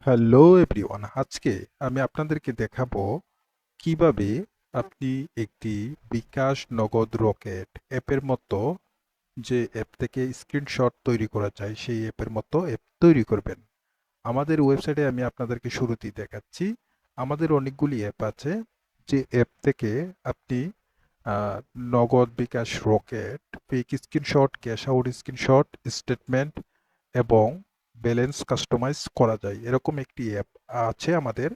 Hello everyone, আজকে আমি আপনাদেরকে দেখাবো কিভাবে আপনি একটি বিকাশ নগদ রকেট অ্যাপের মতো যে অ্যাপ থেকে স্ক্রিনশট তৈরি করা যায় সেই অ্যাপের মতো অ্যাপ তৈরি করবেন। আমাদের ওয়েবসাইটে আমি আপনাদেরকে শুরুতেই দেখাচ্ছি। আমাদের অনেকগুলি অ্যাপ আছে যে অ্যাপ থেকে আপনি আহ, Nagad bKash Rocket, pick screenshot, cash out screenshot, statement এবং ব্যালেন্স কাস্টমাইজ করা যায়। এরকম একটি অ্যাপ আছে আমাদের,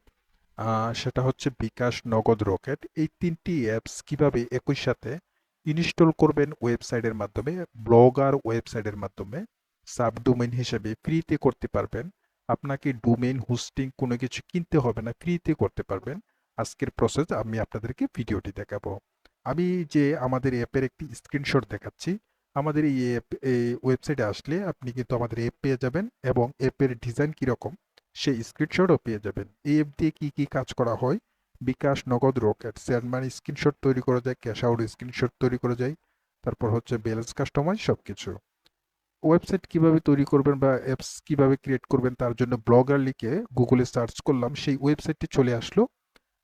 সেটা হচ্ছে বিকাশ নগদ রকেট। এই তিনটি অ্যাপস কিভাবে একই সাথে ইনস্টল করবেন ওয়েবসাইটের মাধ্যমে, ব্লগার ওয়েবসাইটের মাধ্যমে সাবডোমেইন হিসেবে ফ্রিতে করতে পারবেন। আপনাকে ডোমেইন হোস্টিং কোনো কিছু কিনতে হবে না, ফ্রিতে করতে পারবেন। আজকের প্রসেস আমি আপনাদেরকে ভিডিওটি দেখাবো। আমি যে আমাদের অ্যাপের একটি স্ক্রিনশট দেখাচ্ছি। আমাদের এই অ্যাপ এই ওয়েবসাইটে আসলে আপনি কিন্তু আমাদের অ্যাপ পেয়ে যাবেন এবং অ্যাপের ডিজাইন কীরকম সেই স্ক্রিনশটও পেয়ে যাবেন। এই অ্যাপ দিয়ে কী কী কাজ করা হয়: বিকাশ নগদ রকেট সেন্ড মানি স্ক্রিনশট তৈরি করা যায়, ক্যাশ আউট স্ক্রিনশট তৈরি করা যায়, তারপর হচ্ছে ব্যালেন্স কাস্টমাইজ সব কিছু। ওয়েবসাইট কিভাবে তৈরি করবেন বা অ্যাপস কিভাবে ক্রিয়েট করবেন তার জন্য ব্লগার লিখে গুগলে সার্চ করলাম, সেই ওয়েবসাইটটি চলে আসলো।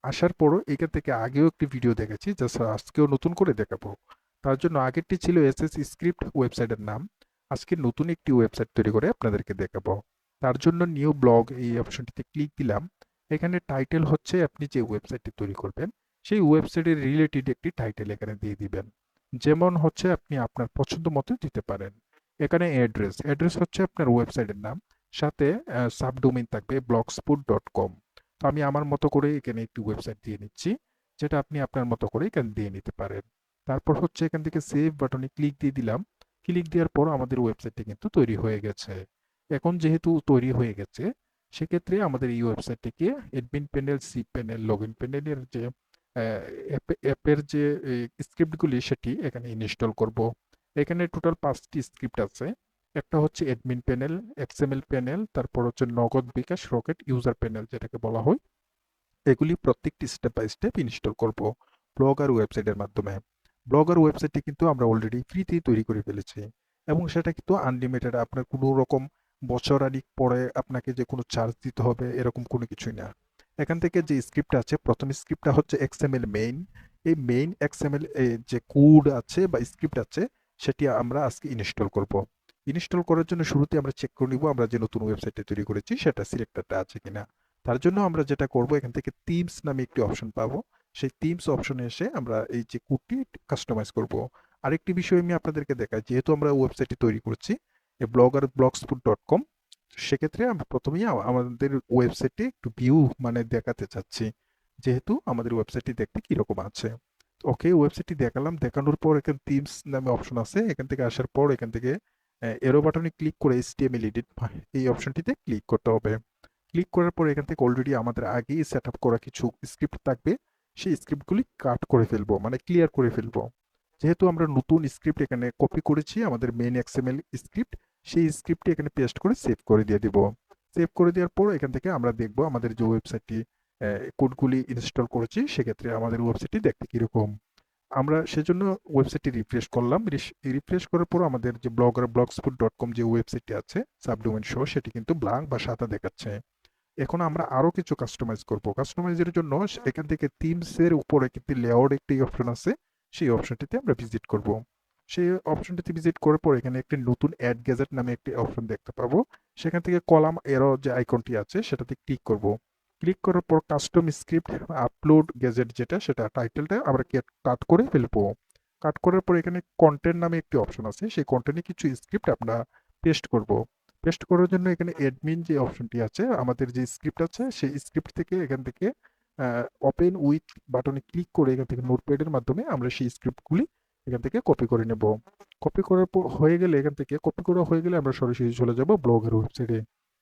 আসার পরও এখান থেকে আগেও একটি ভিডিও দেখেছি, জাস্ট আজকেও নতুন করে দেখাবো। তার জন্য আগেরটি ছিল এসএস স্ক্রিপ্ট ওয়েবসাইটের নাম। আজকে নতুন একটি ওয়েবসাইট তৈরি করে আপনাদেরকে দেখাবো। তার জন্য নিউ ব্লগ এই অপশনটিতে ক্লিক দিলাম। এখানে টাইটেল হচ্ছে আপনি যে ওয়েবসাইটটি তৈরি করবেন সেই ওয়েবসাইটের রিলেটেড একটি টাইটেল এখানে দিয়ে দিবেন। যেমন হচ্ছে আপনি আপনার পছন্দ মতো দিতে পারেন। এখানে অ্যাড্রেস অ্যাড্রেস হচ্ছে আপনার ওয়েবসাইটের নাম, সাথে সাবডোমেইন থাকবে blogspot.com। তো আমি আমার মতো করে এখানে একটি ওয়েবসাইট দিয়ে নিচ্ছি, যেটা আপনি আপনার মতো করে এখানে দিয়ে নিতে পারেন। তারপর হচ্ছে এখান থেকে সেভ বাটনে ক্লিক দিয়ে দিলাম। ক্লিক দেওয়ার পর আমাদের ওয়েবসাইটটি কিন্তু তৈরি হয়ে গেছে। এখন যেহেতু তৈরি হয়ে গেছে, সেক্ষেত্রে আমাদের এই ওয়েবসাইটটিকে admin panel, C panel, login প্যানেলের যে অ্যাপের যে স্ক্রিপ্টগুলি সেটি এখানে ইনস্টল করব। এখানে টোটাল 5টি স্ক্রিপ্ট আছে। একটা হচ্ছে অ্যাডমিন প্যানেল, এক্সএমএল প্যানেল, তারপর হচ্ছে নগদ বিকাশ রকেট ইউজার প্যানেল যেটাকে বলা হয়। এগুলি প্রত্যেকটি স্টেপ বাই স্টেপ ইনস্টল করব ব্লগার ওয়েবসাইটের মাধ্যমে। ব্লগার ওয়েবসাইটটি কিন্তু আমরা অলরেডি ফ্রিতেই তৈরি করে ফেলেছি এবং সেটা কিন্তু আনলিমিটেড। আপনার কোনো রকম বছরানিক পরে আপনাকে যে কোনো চার্জ দিতে হবে এরকম কোনো কিছুই না। এখান থেকে যে স্ক্রিপ্ট আছে, প্রথম স্ক্রিপ্টটা হচ্ছে এক্সএমএল মেইন। এই মেইন এক্সএমএল যে কোড আছে বা স্ক্রিপ্ট আছে সেটি আমরা আজকে ইনস্টল করব। ইনস্টল করার জন্য শুরুতে আমরা চেক করে নিব আমরা যে নতুন ওয়েবসাইটটা তৈরি করেছি সেটা সিলেক্টেডটা আছে কিনা। তার জন্য আমরা যেটা করব, এখান থেকে থিমস নামে একটি অপশন পাবো। সেই থিমস অপশনে এসে আমরা এই যে কোডটি কাস্টমাইজ করব। আরেকটি বিষয় আমি আপনাদেরকে দেখাই, যেহেতু আমরা ওয়েবসাইটটি তৈরি করছি এই ব্লগার blogspot.com, সেক্ষেত্রে আমরা প্রথমেই আমাদের ওয়েবসাইটে একটু ভিউ মানে দেখাতে চাচ্ছি, যেহেতু আমাদের ওয়েবসাইটটি দেখতে কিরকম আছে। ওকে, ওয়েবসাইটটি দেখালাম। দেখানোর পর এখানে থিমস নামে অপশন আছে, এখান থেকে আসার পর এখান থেকে এরো বাটনে ক্লিক করে HTML এডিট এই অপশনটিতে ক্লিক করতে হবে। ক্লিক করার পর এখান থেকে অলরেডি আমাদের আগেই সেট আপ করা কিছু স্ক্রিপ্ট থাকবে, সেই স্ক্রিপ্টগুলি কাট করে ফেলবো, মানে ক্লিয়ার করে ফেলবো। যেহেতু আমরা নতুন স্ক্রিপ্ট এখানে কপি করেছি আমাদের মেইন এক্সএমএল স্ক্রিপ্ট, সেই স্ক্রিপ্টটি এখানে পেস্ট করে সেভ করে দিয়ে দিব। সেভ করে দেওয়ার পর এখান থেকে আমরা দেখবো আমাদের যে ওয়েবসাইটটি কোডগুলি ইনস্টল করেছি সেক্ষেত্রে আমাদের ওয়েবসাইটটি দেখতে কীরকম। আমরা সেজন্য ওয়েবসাইটটি রিফ্রেশ করলাম। রিফ্রেশ করার পর আমাদের যে blogspot.com যে ওয়েবসাইটটি আছে সাবডোমেইন সহ, সেটি কিন্তু ব্ল্যাঙ্ক বা সাদা দেখাচ্ছে। এখন আমরা আরো কিছু কাস্টমাইজ করব। কাস্টমাইজের জন্য এখান থেকে থিমস এর উপরে কিন্তু লেআউট একটি অপশন আছে, সেই অপশনটিতে আমরা ভিজিট করব। সেই অপশনটিতে ভিজিট করার পর এখানে একটি নতুন অ্যাড গ্যাজেট নামে একটি অপশন দেখতে পাবো। সেখান থেকে কলাম এরো যে আইকনটি আছে সেটাতে ক্লিক করব। ক্লিক করার পর কাস্টম স্ক্রিপ্ট আপলোড গ্যাজেট যেটা, সেটা টাইটেলটা আমরা কাট করে ফেলবো। কাট করার পর এখানে কন্টেন্ট নামে একটি অপশন আছে, সেই কন্টেন্টে কিছু স্ক্রিপ্ট আমরা পেস্ট করব। পেস্ট করার জন্য এখানে অ্যাডমিন যে অপশনটি আছে, আমাদের যে স্ক্রিপ্ট আছে সেই স্ক্রিপ্ট থেকে এখান থেকে ওপেন উইথ বাটনে ক্লিক করে এখান থেকে নোটপ্যাডের মাধ্যমে আমরা সেই স্ক্রিপ্টগুলি এখান থেকে কপি করে নেব। কপি করার পর হয়ে গেলে এখান থেকে কপি করা হয়ে গেলে আমরা সরাসরি চলে যাব ব্লগের ওয়েবসাইটে,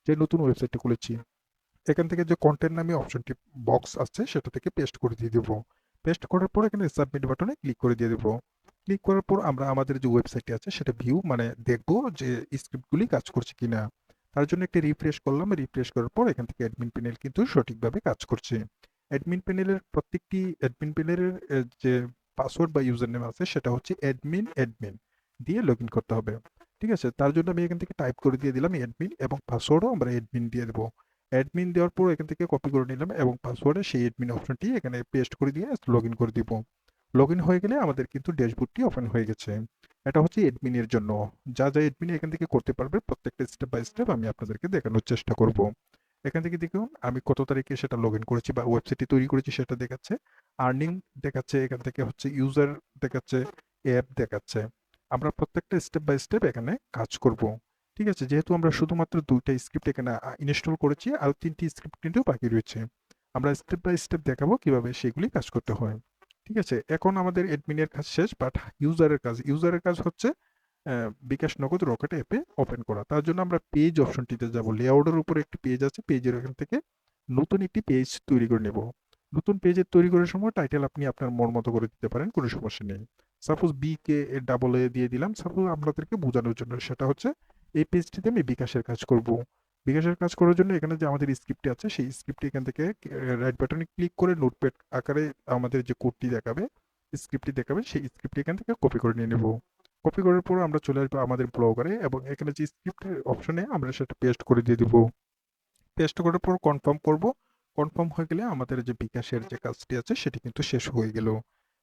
যে নতুন ওয়েবসাইটটি খুলেছি। এখান থেকে যে কন্টেন্ট নামে অপশনটি বক্স আছে সেটা থেকে পেস্ট করে দিয়ে দেবো। পেস্ট করার পর এখানে সাবমিট বাটনে ক্লিক করে দিয়ে দেবো। ক্লিক করার পর আমরা আমাদের যে ওয়েবসাইটটি আছে সেটা ভিউ মানে দেখবো যে স্ক্রিপ্টগুলি কাজ করছে কিনা। তার জন্য একটি রিফ্রেশ করলাম। রিফ্রেশ করার পর এখান থেকে অ্যাডমিন প্যানেল কিন্তু সঠিকভাবে কাজ করছে। অ্যাডমিন প্যানেলের প্রত্যেকটি অ্যাডমিন প্যানেলের যে পাসওয়ার্ড বা ইউজার নেম আছে সেটা হচ্ছে অ্যাডমিন অ্যাডমিন দিয়ে লগ ইন করতে হবে। ঠিক আছে, তার জন্য আমি এখান থেকে টাইপ করে দিয়ে দিলাম অ্যাডমিন এবং পাসওয়ার্ডও আমরা অ্যাডমিন দিয়ে দেবো। অ্যাডমিন দেওয়ার পর এখান থেকে কপি করে নিলাম এবং পাসওয়ার্ডে সেই অ্যাডমিন অপশনটি এখানে পেস্ট করে দিয়ে লগ ইন করে দিব। লগ ইন হয়ে গেলে আমাদের কিন্তু ড্যাশবোর্ডটি ওপেন হয়ে গেছে। এটা হচ্ছে অ্যাডমিনের জন্য। যা অ্যাডমিন এখান থেকে করতে পারবে প্রত্যেকটা স্টেপ বাই স্টেপ আমি আপনাদেরকে দেখানোর চেষ্টা করব। এখান থেকে দেখুন আমি কত তারিখে সেটা লগ ইন করেছি বা ওয়েবসাইটটি তৈরি করেছি সেটা দেখাচ্ছে। আর্নিং দেখাচ্ছে, এখান থেকে হচ্ছে ইউজার দেখাচ্ছে, অ্যাপ দেখাচ্ছে। আমরা প্রত্যেকটা স্টেপ বাই স্টেপ এখানে কাজ করব। ঠিক আছে? যেহেতু আমরা শুধুমাত্র ২ টা স্ক্রিপ্ট এখানে ইনস্টল করেছি, আরো ৩ টি স্ক্রিপ্ট কিন্তু বাকি রয়েছে। আমরা স্টেপ বাই স্টেপ দেখাবো কিভাবে সেগুলি কাজ করতে হয়। ঠিক আছে? এখন আমাদের অ্যাডমিনের কাজ শেষ, বাট ইউজারের কাজ হচ্ছে বিকাশ নগদ রকেট অ্যাপে ওপেন করা। তার জন্য আমরা পেজ অপশনটিতে যাব। লেআউটের উপরে একটি পেজ আছে। পেজের এখান থেকে নতুন একটি পেজ তৈরি করে নেব। নতুন পেজে তৈরি করার সময় টাইটেল আপনি আপনার মন মতো করে দিতে পারেন, কোনো সমস্যা নেই। Suppose B K double A দিয়ে দিলাম। সাপোজ আপনাদেরকে বোঝানোর জন্য সেটা হচ্ছে এই পেজটিতে আমি বিকাশের কাজ করব। বিকাশের কাজ করার জন্য এখানে যে আমাদের স্ক্রিপ্টটি আছে সেই স্ক্রিপ্টটি এখান থেকে রাইট বাটনে ক্লিক করে নোটপ্যাড আকারে আমাদের যে কোডটি দেখাবে, স্ক্রিপ্টটি দেখাবে, সেই স্ক্রিপ্টটি এখান থেকে কপি করে নিয়ে নেব। কপি করার পর আমরা চলে আসবো আমাদের ব্লগারে এবং এখানে যে স্ক্রিপ্টের অপশনে আমরা সেটা পেস্ট করে দিয়ে দিব। পেস্ট করার পর কনফার্ম করব। কনফার্ম হয়ে গেলে আমাদের যে বিকাশের যে কাজটি আছে সেটি কিন্তু শেষ হয়ে গেল।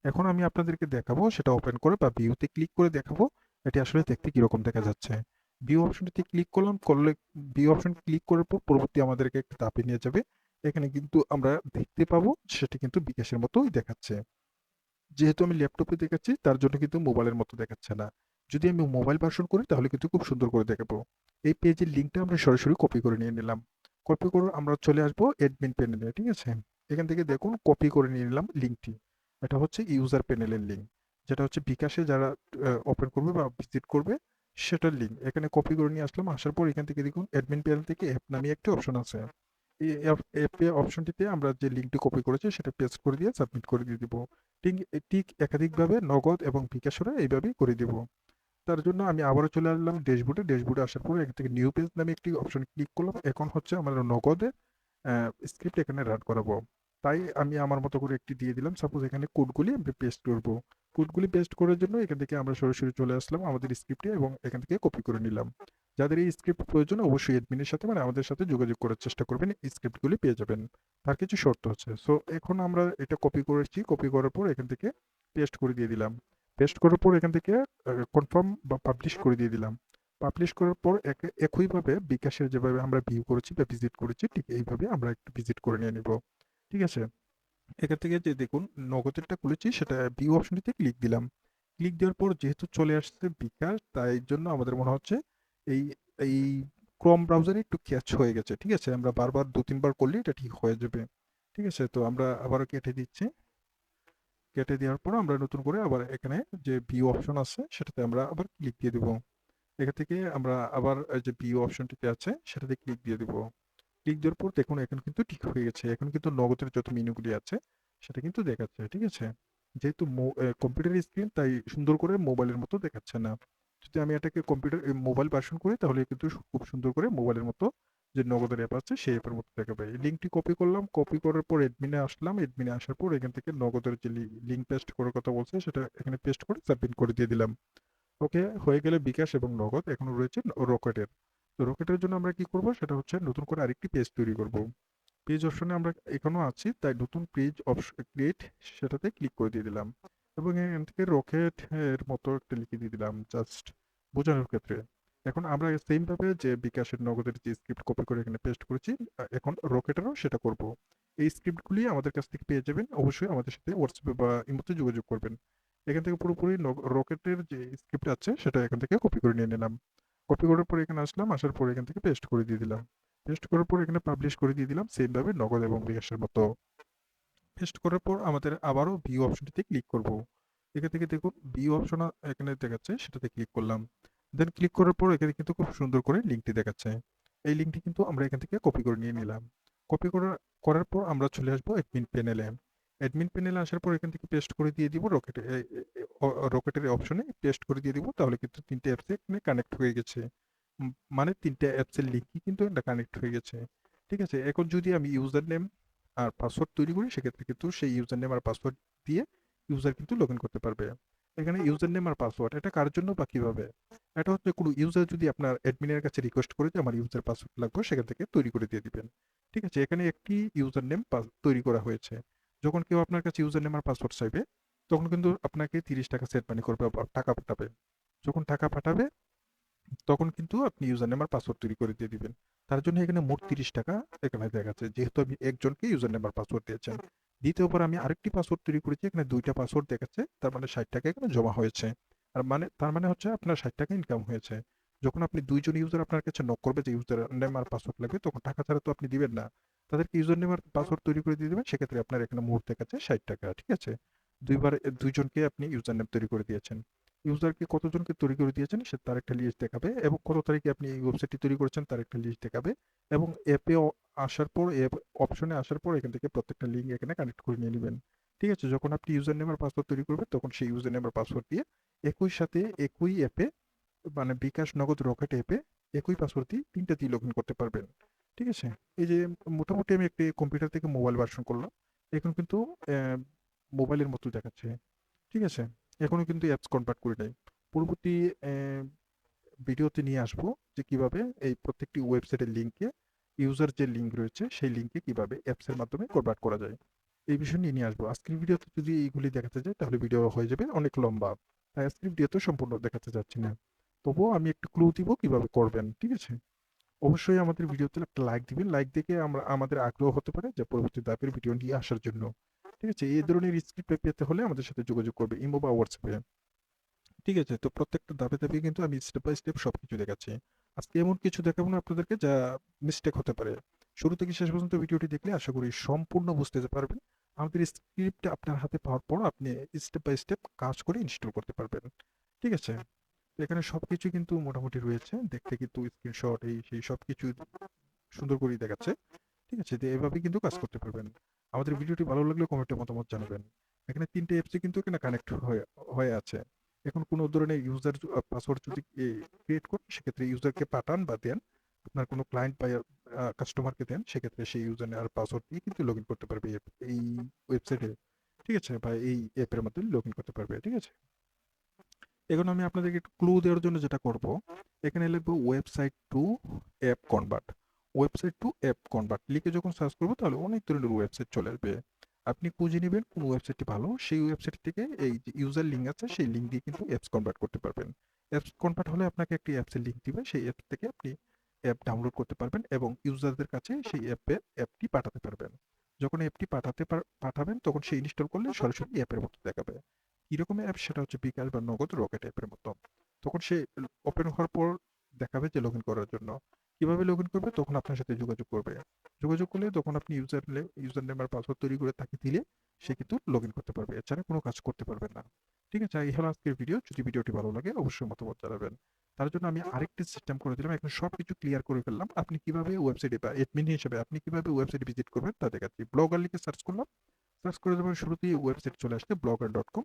এখন আমি আপনাদেরকে দেখাবো সেটা ওপেন করে বা ভিউতে ক্লিক করে দেখাবো এটি আসলে দেখতে কিরকম দেখা যাচ্ছে। ভিউ অপশনটিতে ক্লিক করলে ভিউ অপশন ক্লিক করার পর পরবর্তী আমাদেরকে একটা ধাপে নিয়ে যাবে। এখানে কিন্তু আমরা দেখতে পাবো সেটি কিন্তু বিকাশের মতোই দেখাচ্ছে। যেহেতু আমি ল্যাপটপে দেখাচ্ছি তার জন্য কিন্তু মোবাইলের মতো দেখাচ্ছে না। যদি আমি মোবাইল ভার্সন করি তাহলে কিন্তু খুব সুন্দর করে দেখাবো। এই পেজের লিঙ্কটা আমরা সরাসরি কপি করে নিয়ে নিলাম। কপি করে আমরা চলে আসবো অ্যাডমিন প্যানেলে, ঠিক আছে? এখান থেকে দেখুন কপি করে নিয়ে নিলাম লিঙ্কটি। এটা হচ্ছে ইউজার প্যানেলের লিঙ্ক। যেটা হচ্ছে বিকাশে যারা ওপেন করবে বা ভিজিট করবে সেটার লিঙ্ক। এখানে কপি করে নিয়ে আসলাম। আসার পর এখান থেকে দেখুন অ্যাডমিন প্যানেল থেকে অ্যাপ নামে একটি অপশন আছে। এই অ্যাপে অপশনটিতে আমরা যে লিঙ্কটি কপি করেছি সেটা পেস্ট করে দিয়ে সাবমিট করে দিয়ে দিব। ঠিক ঠিক একাধিকভাবে নগদ এবং বিকাশরা এইভাবেই করে দিব। তার জন্য আমি আবারও চলে আসলাম ড্যাশবোর্ডে। ড্যাশবোর্ডে আসার পরে এখান থেকে নিউ পেজ নামে একটি অপশন ক্লিক করলাম। এখন হচ্ছে আমরা নগদের স্ক্রিপ্ট এখানে রান করাবো। তাই আমি আমার মতো করে একটি দিয়ে দিলাম। সাপোজ এখানে কোডগুলি আমি পেস্ট করব। কোডগুলি পেস্ট করার জন্য এখান থেকে আমরা সরাসরি চলে আসলাম আমাদের স্ক্রিপ্টে এবং এখান থেকে কপি করে নিলাম। যাদের এই স্ক্রিপ্ট প্রয়োজন অবশ্যই অ্যাডমিনের সাথে মানে আমাদের সাথে যোগাযোগ করার চেষ্টা করবেন। এই স্ক্রিপ্টগুলি পেয়ে যাবেন। তার কিছু শর্ত আছে। সো এখন আমরা এটা কপি করেছি। কপি করার পর এখান থেকে পেস্ট করে দিয়ে দিলাম। পেস্ট করার পর এখান থেকে কনফার্ম বা পাবলিশ করে দিয়ে দিলাম। পাবলিশ করার পর একইভাবে বিকাশের যেভাবে আমরা ভিউ করেছি বা ভিজিট করেছি ঠিক এইভাবে আমরা একটু ভিজিট করে নিয়ে নিব। ঠিক আছে? এখান থেকে যে দেখুন নগদেরটা খুলেছি সেটা ভিউ অপশনটিতে ক্লিক দিলাম। ক্লিক দেওয়ার পর যেহেতু চলে আসছে বিকাশ তাই জন্য আমাদের মনে হচ্ছে এই এই ক্রোম ব্রাউজারে একটু ক্যাচ হয়ে গেছে। ঠিক আছে? আমরা বারবার ২-৩ বার করলে এটা ঠিক হয়ে যাবে। ঠিক আছে? তো আমরা আবারও কেটে দিচ্ছি। কেটে দেওয়ার পর আমরা নতুন করে আবার এখানে যে ভিউ অপশন আছে সেটাতে আমরা আবার ক্লিক দিয়ে দিব। এখান থেকে আমরা আবার যে ভিউ অপশনটিতে আছে সেটাতে ক্লিক দিয়ে দিব। ক্লিক দেওয়ার পর দেখুন এখন কিন্তু ঠিক হয়ে গেছে। এখন কিন্তু নগদের যত মেনুগুলি আছে সেটা কিন্তু দেখাচ্ছে। ঠিক আছে? যেহেতু কম্পিউটারের স্ক্রিন তাই সুন্দর করে মোবাইলের মতো দেখাচ্ছে না। যদি আমি এটাকে মোবাইল ভার্সন করি তাহলে কিন্তু খুব সুন্দর করে মোবাইলের মতো যে নগদের অ্যাপ আছে সেই অ্যাপের মতো দেখাবে। এই লিঙ্কটি কপি করলাম। কপি করার পর অ্যাডমিনে আসলাম। অ্যাডমিনে আসার পর এখান থেকে নগদের যে লিঙ্ক পেস্ট করার কথা বলছে সেটা এখানে পেস্ট করে সাবমিট করে দিয়ে দিলাম। ওকে, হয়ে গেলে বিকাশ এবং নগদ এখনো রয়েছে রকেটের। তো রকেটের জন্য আমরা কি করব সেটা হচ্ছে নতুন করে আরেকটি পেজ তৈরি করব। পেজ অপশনে আমরা এখনো আছি তাই নতুন পেজ অপশন ক্রিয়েট সেটাতে ক্লিক করে দিয়ে দিলাম এবং এখান থেকে রকেট এর মতো একটা লিখে দিয়ে দিলাম জাস্ট বোঝানোর ক্ষেত্রে। এখন আমরা সেম ভাবে যে বিকাশের নগদের যে স্ক্রিপ্ট কপি করে এখানে পেস্ট করেছি এখন রকেটেরও সেটা করব। এই স্ক্রিপ্টগুলি আমাদের কাছ থেকে পেয়ে যাবেন। অবশ্যই আমাদের সাথে হোয়াটসঅ্যাপে বা ইমোতে যোগাযোগ করবেন। এখান থেকে পুরোপুরি রকেটের যে স্ক্রিপ্ট আছে সেটা এখান থেকে কপি করে নিয়ে নিলাম। কপি করার পর এখানে আসলাম। আসার পর এখান থেকে পেস্ট করে দিয়ে দিলাম। পেস্ট করার পর এখানে পাবলিশ করে দিয়ে দিলাম সেম ভাবে নগদ এবং বিকাশের মতো। পেস্ট করার পর আমাদের আবারও ভিউ অপশনটিতে ক্লিক করব। এখান থেকে দেখুন ভিউ অপশন এখানে দেখাচ্ছে সেটাতে ক্লিক করলাম। দেন ক্লিক করার পর এখানে কিন্তু খুব সুন্দর করে লিঙ্কটি দেখাচ্ছে। এই লিঙ্কটি কিন্তু আমরা এখান থেকে কপি করে নিয়ে নিলাম। কপি করার পর আমরা চলে আসবো অ্যাডমিন প্যানেলে। অ্যাডমিন প্যানেলে আসার পর এখান থেকে পেস্ট করে দিয়ে দিব রকেটের অপশনে পেস্ট করে দিয়ে দিব। তাহলে কিন্তু ৩ টে অ্যাপস এখানে কানেক্ট হয়ে গেছে। মানে ৩ টে অ্যাপসের লিঙ্কই কিন্তু এটা কানেক্ট হয়ে গেছে। ঠিক আছে? এখন যদি আমি ইউজার নেম আর পাসওয়ার্ড তৈরি করি সেক্ষেত্রে কিন্তু সেই ইউজার নেম আর পাসওয়ার্ড দিয়ে ইউজার কিন্তু লগ ইন করতে পারবে। এখানে ইউজার নেম আর পাসওয়ার্ড এটা কার জন্য বা কিভাবে? এটা হচ্ছে কোনো ইউজার যদি আপনার অ্যাডমিনের কাছে রিকোয়েস্ট করে যে আমার ইউজার পাসওয়ার্ড লাগবে সেখান থেকে তৈরি করে দিয়ে দিবেন। ঠিক আছে? এখানে একটি ইউজার নেম তৈরি করা হয়েছে। যখন কেউ আপনার কাছে ইউজার নেম আর পাসওয়ার্ড চাইবে, তখন কিন্তু আপনাকে ৳৩০ সেন্ড মানি করবে বা টাকা পাঠাবে। যখন টাকা পাঠাবে তখন কিন্তু আপনি ইউজার নেম আর পাসওয়ার্ড তৈরি করে দিয়ে দিবেন। তার জন্য এখানে মোট ৳৩০ এখানে দেখাচ্ছে। যেহেতু আপনি একজনকে ইউজার নেম আর পাসওয়ার্ড দিয়েছেন। দ্বিতীয়বার আমি আরেকটি পাসওয়ার্ড তৈরি করেছি। এখানে ২ টা পাসওয়ার্ড দেখাচ্ছে। তার মানে ৳৬০ এখানে জমা হয়েছে। তার মানে হচ্ছে আপনার ৳৬০ ইনকাম হয়েছে। যখন আপনি ২ জন ইউজার আপনার কাছে নক করবে যে ইউজার নেম আর পাসওয়ার্ড লাগবে, তখন টাকা ছাড়া তো আপনি দিবেন না। তাদেরকে ইউজার নেম আর পাসওয়ার্ড তৈরি করে দিয়ে দিবেন। সেক্ষেত্রে আপনার এখানে মোট দেখাচ্ছে ৳৬০। ঠিক আছে? ২ বার ২ জনকে আপনি ইউজার নেম তৈরি করে দিয়েছেন। ইউজারকে কতজনকে তৈরি করে দিয়েছেন সে তার একটা লিস্ট দেখাবে এবং কত তারিখে আপনি এই ওয়েবসাইটটি তৈরি করেছেন তার একটা লিস্ট দেখাবে এবং অ্যাপে আসার পর অ্যাপ অপশনে আসার পর এখান থেকে প্রত্যেকটা লিঙ্ক এখানে কানেক্ট করে নিয়ে নেবেন। ঠিক আছে? যখন আপনি ইউজার নেম আর পাসওয়ার্ড তৈরি করবেন তখন সেই ইউজার নেম আর পাসওয়ার্ড দিয়ে একই সাথে একই অ্যাপে মানে বিকাশ নগদ রকেট অ্যাপে একই পাসওয়ার্ড দিয়ে ৩ টা দিয়ে লগ ইন করতে পারবেন। ঠিক আছে? এই যে মোটামুটি আমি একটি কম্পিউটার থেকে মোবাইল ভার্সন করলাম। এখন কিন্তু মোবাইলের মতো দেখাচ্ছে। ঠিক আছে? এখনো কিন্তু অ্যাপস কনভার্ট করি নাই। পরবর্তী ভিডিওতে নিয়ে আসবো যে কিভাবে এই প্রত্যেকটি ওয়েবসাইটের লিঙ্কে ইউজার যে লিঙ্ক রয়েছে সেই লিঙ্কে কিভাবে অ্যাপসের মাধ্যমে কনভার্ট করা যায়। এই বিষয় নিয়ে আসবো। আজকের ভিডিওতে যদি এইগুলি দেখাতে যাই তাহলে ভিডিও হয়ে যাবে অনেক লম্বা। তাই আজকের ভিডিওতে সম্পূর্ণ দেখাতে যাচ্ছি না। তবুও আমি একটু ক্লু দিব কিভাবে করবেন। ঠিক আছে? অবশ্যই আমাদের ভিডিওতে একটা লাইক দিবেন। লাইক দেখে আমাদের আগ্রহ হতে পারে যে পরবর্তী ধাপের ভিডিও নিয়ে আসার জন্য। ঠিক আছে? এই ধরনের স্ক্রিপ্ট পেতে হলে আমাদের সাথে যোগাযোগ করবে ইমো বা হোয়াটসঅ্যাপে। ঠিক আছে? তো প্রত্যেকটা ধাপে, ধাপে কিন্তু আমি স্টেপ বাই স্টেপ সবকিছু দেখাচ্ছি। আজকে এমন কিছু দেখাবো না আপনাদেরকে যা মিস্টেক হতে পারে। শুরু থেকে শেষ পর্যন্ত ভিডিওটি দেখলে আশা করি সম্পূর্ণ বুঝতে পারবেন। আমাদের স্ক্রিপ্ট আপনার হাতে পাওয়ার পর আপনি স্টেপ বাই স্টেপ কাজ করে ইনস্টল করতে পারবেন। ঠিক আছে? তো এখানে সবকিছু কিন্তু মোটামুটি রয়েছে। দেখতে কিন্তু স্ক্রিনশট এই সেই সবকিছু সুন্দর করেই দেখাচ্ছে। ঠিক আছে? তো এভাবেই কিন্তু কাজ করতে পারবেন। আমাদের ভিডিওটি ভালো লাগলে কমেন্টে মতামত জানাবেন। এখানে ৩ টে অ্যাপসই কিন্তু এখানে কানেক্ট হয়ে হয়ে আছে। এখন কোনো ধরনের ইউজার পাসওয়ার্ড যদি ক্রিয়েট করেন সেক্ষেত্রে ইউজারকে পাঠান বা দেন, আপনার কোনো ক্লায়েন্ট বা কাস্টমারকে দেন সেক্ষেত্রে সেই ইউজার আর পাসওয়ার্ড দিয়ে কিন্তু লগইন করতে পারবে এই ওয়েবসাইটে। ঠিক আছে? বা এই অ্যাপের মাধ্যমে লগইন করতে পারবে। ঠিক আছে? এখন আমি আপনাদেরকে একটু ক্লু দেওয়ার জন্য যেটা করব, এখানে লিখবো website two app convert. Website two app convert লিখে যখন সার্চ করবো তাহলে অনেক ধরনের ওয়েবসাইট চলে আসবে। আপনি খুঁজে নেবেন কোন ওয়েবসাইটটি ভালো, সেই ওয়েবসাইট থেকে এই যে ইউজার লিঙ্ক আছে সেই লিঙ্ক দিয়ে কিন্তু অ্যাপস কনভার্ট করতে পারবেন। অ্যাপস কনভার্ট হলে আপনাকে একটি অ্যাপসের লিঙ্ক দিবে, সেই অ্যাপ থেকে আপনি অ্যাপ ডাউনলোড করতে পারবেন এবং ইউজারদের কাছে সেই অ্যাপটি পাঠাতে পারবেন। যখন অ্যাপটি পাঠাবেন তখন সে ইনস্টল করলে সরাসরি অ্যাপের মতো দেখাবে। কিরকম অ্যাপ সেটা হচ্ছে বিকাশ বা নগদ রকেট অ্যাপের মতো। তখন সে ওপেন হওয়ার পর দেখাবে যে লগ ইন করার জন্য। কিভাবে লগ ইন করবে তখন আপনার সাথে যোগাযোগ করবে। যোগাযোগ করলে তখন আপনি ইউজার নেম আর পাসওয়ার্ড তৈরি করে তাকে দিলে সে কিন্তু লগ ইন করতে পারবে। এছাড়া কোনো কাজ করতে পারবে না। ঠিক আছে? এই হলো আজকের ভিডিও। যদি ভিডিওটি ভালো লাগে অবশ্যই মতামত জানাবেন। তার জন্য আমি আরেকটি সিস্টেম করে দিলাম। এখন সবকিছু ক্লিয়ার করে ফেললাম। আপনি কিভাবে ওয়েবসাইটে বা অ্যাডমিন হিসেবে আপনি কিভাবে ওয়েবসাইটে ভিজিট করবেন তা দেখাচ্ছি। ব্লগার লিখে সার্চ করলাম। সার্চ করে দেওয়ার শুরুতেই ওয়েবসাইট চলে আসছে blogger.com,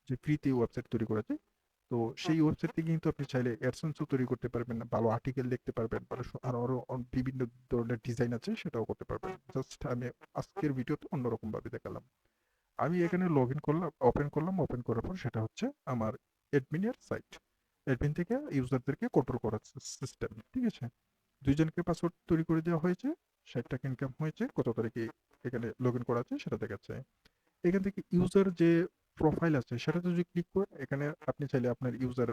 যে ফ্রিতে ওয়েবসাইট তৈরি করা যায়। তো সেই ওয়েবসাইট থেকে কিন্তু আপনি চাইলে অ্যাডসেন্সও তৈরি করতে পারবেন, ভালো আর্টিকেল লিখতে পারবেন, আরো বিভিন্ন ধরনের ডিজাইন আছে সেটাও করতে পারবেন। জাস্ট আমি আজকের ভিডিওতে অন্যরকম ভাবে দেখালাম। আমি এখানে লগ ইন করলাম, ওপেন করার পর সেটা হচ্ছে আমার অ্যাডমিনের সাইট। অ্যাডমিন থেকে ইউজারদেরকে কন্ট্রোল করার সিস্টেম। ঠিক আছে? ২ জনকে পাসওয়ার্ড তৈরি করে দেওয়া হয়েছে, ৳৬০ ইনকাম হয়েছে, কত তারিখে এখানে লগ ইন করা আছে সেটা দেখাচ্ছে। এখান থেকে ইউজার যে প্রোফাইল আছে সেটাতে যদি ক্লিক করেন এখানে আপনি চাইলে আপনার ইউজার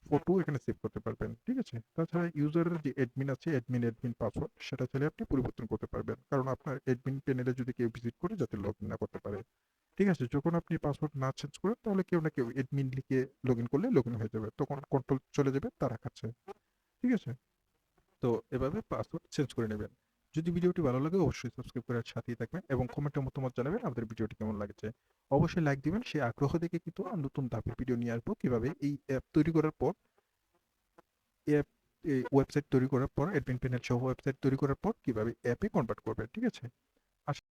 ফটো এখানে সেভ করতে পারবেন। ঠিক আছে? তাছাড়া ইউজারের যে অ্যাডমিন আছে অ্যাডমিন পাসওয়ার্ড সেটা চাইলে আপনি পরিবর্তন করতে পারবেন। কারণ আপনার অ্যাডমিন প্যানেলে যদি কেউ ভিজিট করে যাতে লগ ইন না করতে পারে। ঠিক আছে? যখন আপনি পাসওয়ার্ড না চেঞ্জ করেন তাহলে কেউ না কেউ অ্যাডমিন লিখে লগ ইন করলে লগ ইন হয়ে যাবে। তখন কন্ট্রোল চলে যাবে তার কাছে। ঠিক আছে? তো এভাবে পাসওয়ার্ড চেঞ্জ করে নেবেন। যদি ভিডিওটি ভালো লাগে অবশ্যই সাবস্ক্রাইব করে সাথেই থাকবেন এবং কমেন্টে মতামত জানাবেন আমাদের ভিডিওটি কেমন লাগছে। অবশ্যই লাইক দিবেন। সেই আগ্রহ দেখে কিন্তু নতুন ধাপের ভিডিও নিয়ে আসবো কিভাবে এই অ্যাপ তৈরি করার পর অ্যাপ ওয়েবসাইট তৈরি করার পর অ্যাডমিন প্যানেল সহ ওয়েবসাইট তৈরি করার পর কিভাবে অ্যাপে কনভার্ট করবেন। ঠিক আছে?